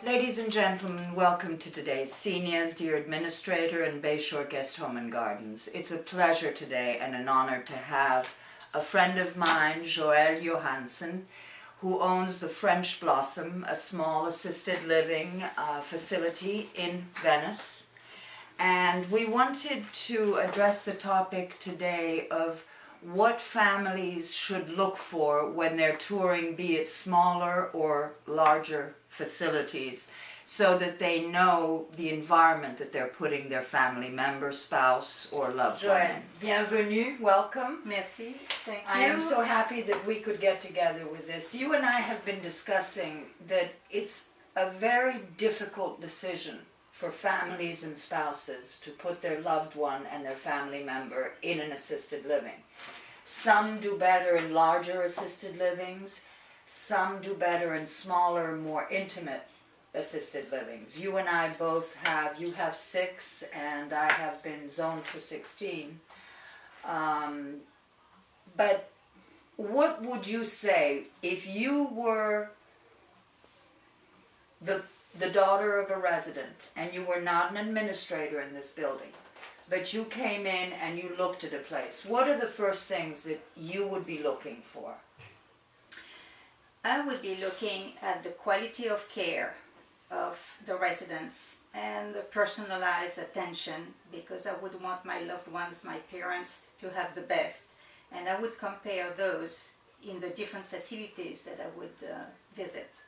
Ladies and gentlemen, welcome to today's Seniors, dear Administrator and Bayshore Guest Home and Gardens. It's a pleasure today and an honor to have a friend of mine, Lau-Hanson, who owns the French Blossom, a small assisted living facility in Venice. And we wanted to address the topic today of what families should look for when they're touring, be it smaller or larger facilities, so that they know the environment that they're putting their family member, spouse, or loved one in. Bienvenue, welcome. Merci, thank you. I am so happy that we could get together with this. You and I have been discussing that it's a very difficult decision for families and spouses to put their loved one and their family member in an assisted living. Some do better in larger assisted livings. Some do better in smaller, more intimate assisted livings. You and I both have, you have 6 and I have been zoned for 16. But what would you say if you were the daughter of a resident and you were not an administrator in this building, but you came in and you looked at a place? What are the first things that you would be looking for? I would be looking at the quality of care of the residents and the personalized attention, because I would want my loved ones, my parents, to have the best. And I would compare those in the different facilities that I would visit.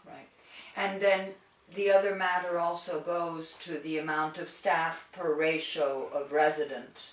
Right. And then the other matter also goes to the amount of staff per ratio of resident,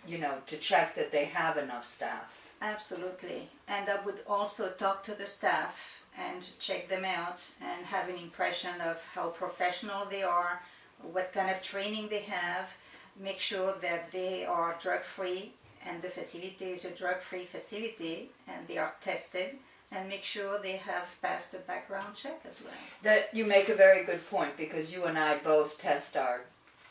you know, to check that they have enough staff. Absolutely. And I would also talk to the staff and check them out and have an impression of how professional they are, what kind of training they have, make sure that they are drug-free and the facility is a drug-free facility and they are tested, and make sure they have passed a background check as well. That you make a very good point, because you and I both test our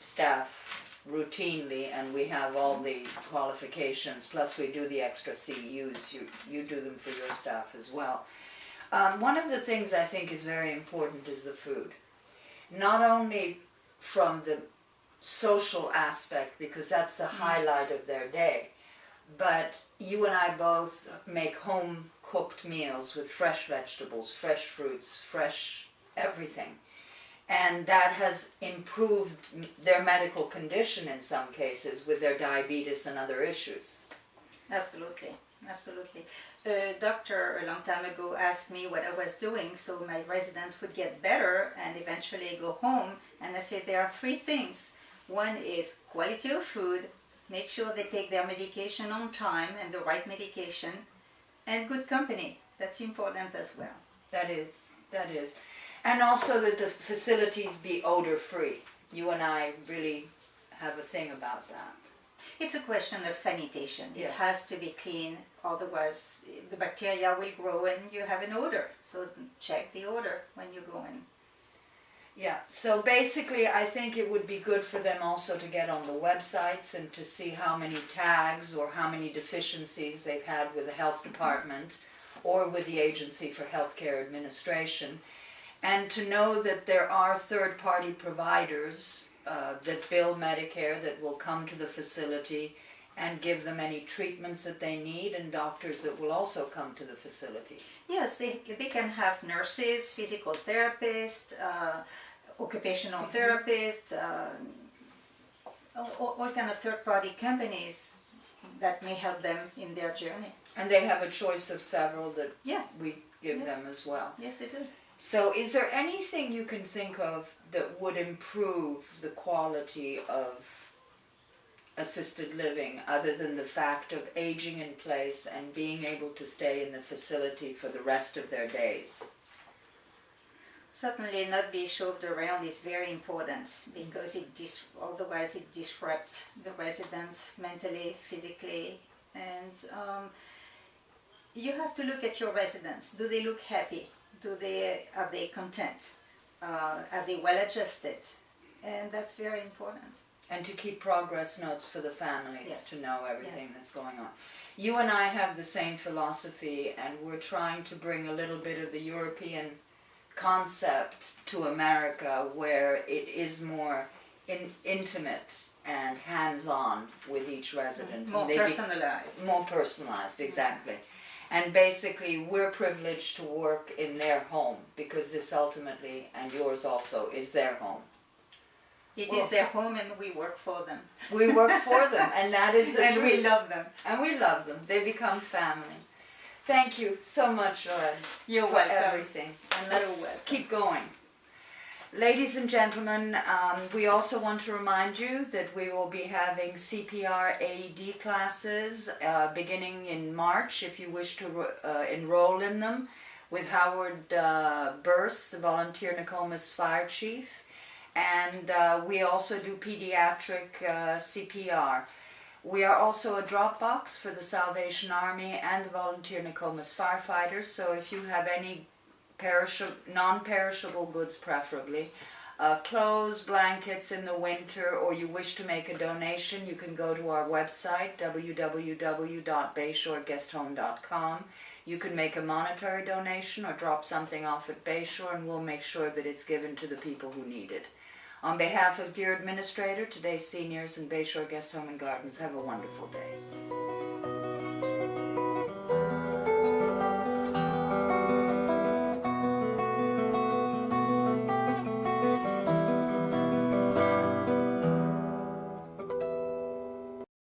staff routinely, and we have all the qualifications, plus we do the extra CEUs. You do them for your staff as well. One of the things I think is very important is the food. Not only from the social aspect, because that's the highlight of their day, but you and I both make home-cooked meals with fresh vegetables, fresh fruits, fresh everything. And that has improved their medical condition in some cases with their diabetes and other issues. Absolutely, absolutely. A doctor a long time ago asked me what I was doing so my resident would get better and eventually go home. And I said there are 3 things. One is quality of food, make sure they take their medication on time and the right medication, and good company. That's important as well. That is. And also that the facilities be odor-free. You and I really have a thing about that. It's a question of sanitation. Yes. It has to be clean, otherwise the bacteria will grow and you have an odor. So check the odor when you go in. Yeah, so basically I think it would be good for them also to get on the websites and to see how many tags or how many deficiencies they've had with the health department or with the Agency for Healthcare Administration, and to know that there are third-party providers that bill Medicare that will come to the facility and give them any treatments that they need, and doctors that will also come to the facility. Yes, they can have nurses, physical therapists, occupational therapists, all kind of third-party companies that may help them in their journey. And they have a choice of several that we give Yes. them as well. Yes, they do. So is there anything you can think of that would improve the quality of assisted living other than the fact of aging in place and being able to stay in the facility for the rest of their days? Certainly not be shoved around is very important, because otherwise it disrupts the residents mentally, physically, and you have to look at your residents. Do they look happy? Are they content? Are they well adjusted? And that's very important. And to keep progress notes for the families to know everything Yes. that's going on. You and I have the same philosophy, and we're trying to bring a little bit of the European concept to America where it is more intimate and hands-on with each resident. More personalized. More personalized, exactly. And basically, we're privileged to work in their home because this ultimately, and yours also, is their home. It is their home and we work for them. We work for them, and that is the and truth. we love them. And we love them. They become family. Thank you so much, Joelle, You're for welcome. everything. And You're let's welcome. keep going. Ladies and gentlemen, we also want to remind you that we will be having CPR AED classes beginning in March if you wish to enroll in them with Howard Burse, the volunteer Nokomis Fire Chief. And we also do pediatric CPR. We are also a drop box for the Salvation Army and the volunteer Nokomis firefighters, so if you have any non-perishable goods preferably, clothes, blankets in the winter, or you wish to make a donation, you can go to our website, www.bayshoreguesthome.com. You can make a monetary donation or drop something off at Bayshore, and we'll make sure that it's given to the people who need it. On behalf of Dear Administrator, today's seniors, and Bayshore Guest Home and Gardens, have a wonderful day.